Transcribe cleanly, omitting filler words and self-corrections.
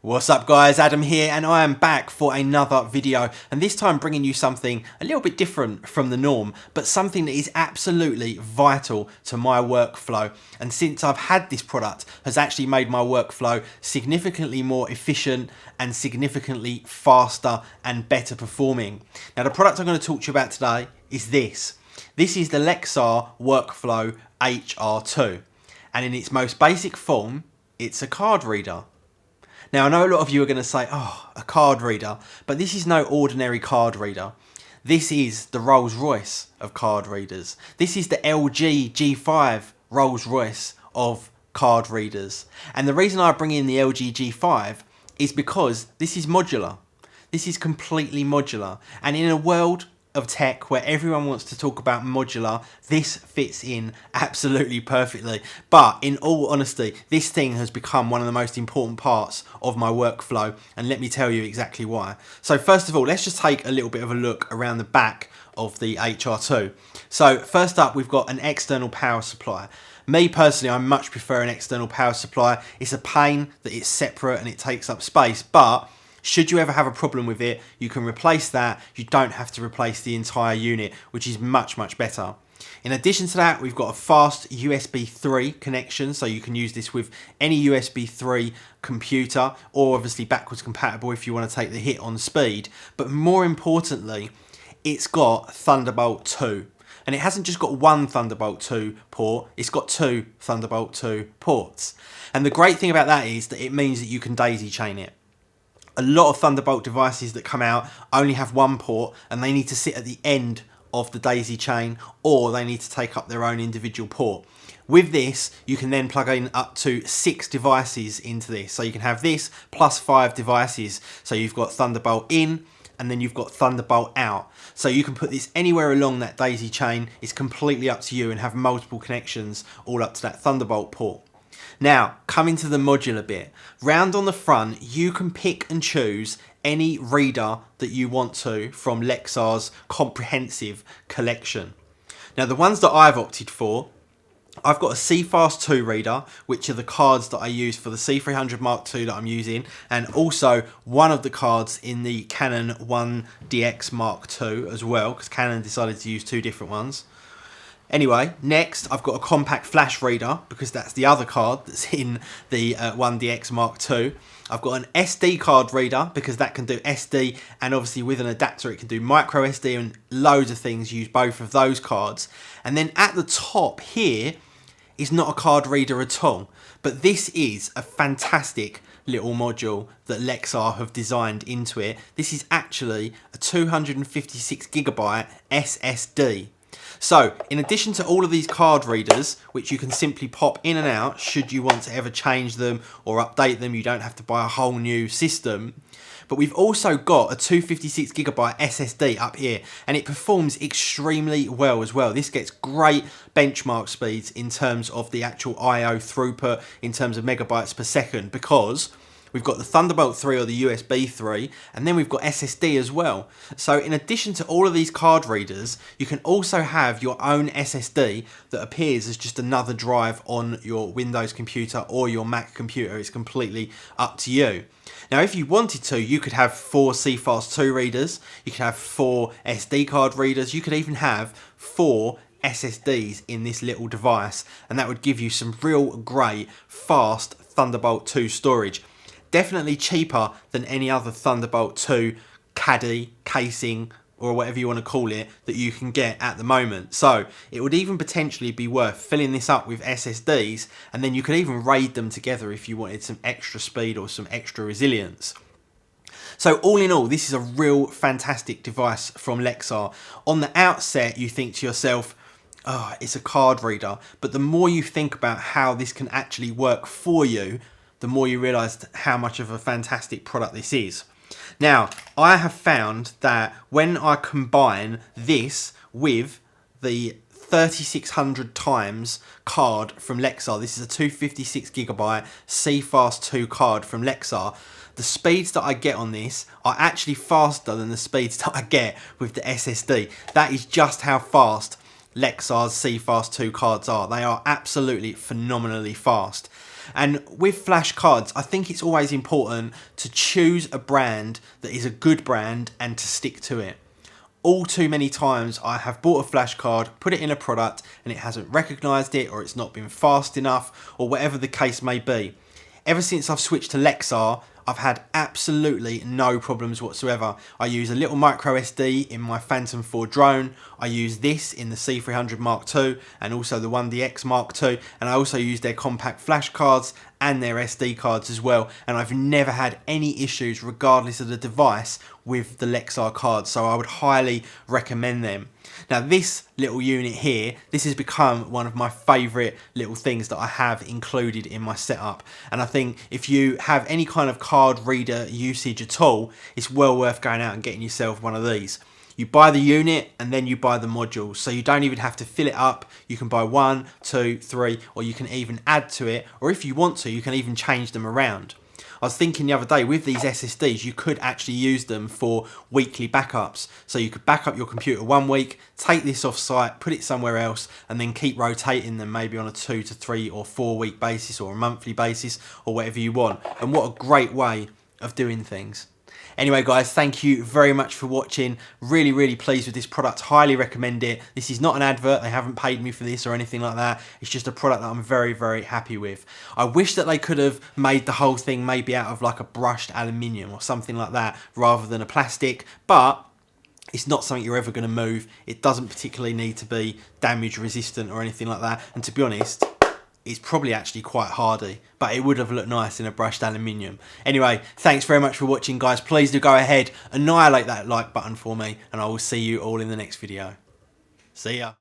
What's up guys, Adam here, and I am back for another video, and this time bringing you something a little bit different from the norm, but something that is absolutely vital to my workflow, and since I've had this product has actually made my workflow significantly more efficient and significantly faster and better performing. Now the product I'm going to talk to you about today is this. This is the Lexar Workflow HR2, and in its most basic form, it's a card reader. Now, I know a lot of you are going to say, oh, a card reader, but this is no ordinary card reader. This is the Rolls Royce of card readers. This is the LG G5 Rolls Royce of card readers. And the reason I bring in the LG G5 is because this is modular. This is completely modular. And in a world of tech where everyone wants to talk about modular, this fits in absolutely perfectly. But in all honesty, this thing has become one of the most important parts of my workflow, and let me tell you exactly why. So first of all, let's just take a little bit of a look around the back of the HR2. So first up, we've got an external power supply. Me personally, I much prefer an external power supply. It's a pain that it's separate and it takes up space, but should you ever have a problem with it, you can replace that. You don't have to replace the entire unit, which is much, much better. In addition to that, we've got a fast USB 3 connection, so you can use this with any USB 3 computer, or obviously backwards compatible if you want to take the hit on speed. But more importantly, it's got Thunderbolt 2. And it hasn't just got one Thunderbolt 2 port, it's got two Thunderbolt 2 ports. And the great thing about that is that it means that you can daisy chain it. A lot of Thunderbolt devices that come out only have one port and they need to sit at the end of the daisy chain, or they need to take up their own individual port. With this, you can then plug in up to 6 devices into this. So you can have this plus 5 devices. So you've got Thunderbolt in and then you've got Thunderbolt out. So you can put this anywhere along that daisy chain. It's completely up to you and have multiple connections all up to that Thunderbolt port. Now, coming to the modular bit, round on the front, you can pick and choose any reader that you want to from Lexar's comprehensive collection. Now, the ones that I've opted for, I've got a CFast 2 reader, which are the cards that I use for the C300 Mark II that I'm using, and also one of the cards in the Canon 1DX Mark II as well, because Canon decided to use 2 different ones. Anyway, next I've got a compact flash reader, because that's the other card that's in the 1DX Mark II. I've got an SD card reader, because that can do SD, and obviously with an adapter it can do micro SD and loads of things, use both of those cards. And then at the top here is not a card reader at all, but this is a fantastic little module that Lexar have designed into it. This is actually a 256GB SSD. So, in addition to all of these card readers, which you can simply pop in and out should you want to ever change them or update them, you don't have to buy a whole new system. But we've also got a 256GB SSD up here, and it performs extremely well as well. This gets great benchmark speeds in terms of the actual I/O throughput, in terms of megabytes per second, because we've got the Thunderbolt 3 or the USB 3, and then we've got SSD as well. So in addition to all of these card readers, you can also have your own SSD that appears as just another drive on your Windows computer or your Mac computer. It's completely up to you. Now, if you wanted to, you could have 4 CFast 2 readers, you could have 4 SD card readers, you could even have 4 SSDs in this little device, and that would give you some real great, fast Thunderbolt 2 storage. Definitely cheaper than any other Thunderbolt 2 caddy, casing, or whatever you want to call it, that you can get at the moment. So it would even potentially be worth filling this up with SSDs, and then you could even RAID them together if you wanted some extra speed or some extra resilience. So all in all, this is a real fantastic device from Lexar. On the outset, you think to yourself, oh, it's a card reader. But the more you think about how this can actually work for you, the more you realise how much of a fantastic product this is. Now, I have found that when I combine this with the 3600 times card from Lexar, this is a 256GB CFast 2 card from Lexar, the speeds that I get on this are actually faster than the speeds that I get with the SSD. That is just how fast Lexar's CFast 2 cards are. They are absolutely phenomenally fast. And with flashcards, I think it's always important to choose a brand that is a good brand and to stick to it. All too many times I have bought a flashcard, put it in a product, and it hasn't recognised it, or it's not been fast enough, or whatever the case may be. Ever since I've switched to Lexar, I've had absolutely no problems whatsoever. I use a little micro SD in my Phantom 4 drone. I use this in the C300 Mark II and also the 1DX Mark II. And I also use their compact flash cards and their SD cards as well. And I've never had any issues regardless of the device with the Lexar cards. So I would highly recommend them. Now this little unit here, this has become one of my favourite little things that I have included in my setup. And I think if you have any kind of card reader usage at all, it's well worth going out and getting yourself one of these. You buy the unit and then you buy the modules. So you don't even have to fill it up. You can buy 1, 2, 3, or you can even add to it. Or if you want to, you can even change them around. I was thinking the other day, with these SSDs, you could actually use them for weekly backups. So you could back up your computer 1 week, take this off site, put it somewhere else, and then keep rotating them maybe on a 2 to 3 or 4 week basis or a monthly basis or whatever you want. And what a great way of doing things. Anyway guys, thank you very much for watching. Really pleased with this product, highly recommend it. This is not an advert, they haven't paid me for this or anything like that. It's just a product that I'm very happy with. I wish that they could have made the whole thing maybe out of like a brushed aluminium or something like that rather than a plastic, but it's not something you're ever going to move. It doesn't particularly need to be damage resistant or anything like that, and to be honest, it's probably actually quite hardy, but it would have looked nice in a brushed aluminium. Anyway, thanks very much for watching guys. Please do go ahead, annihilate that like button for me, and I will see you all in the next video. See ya.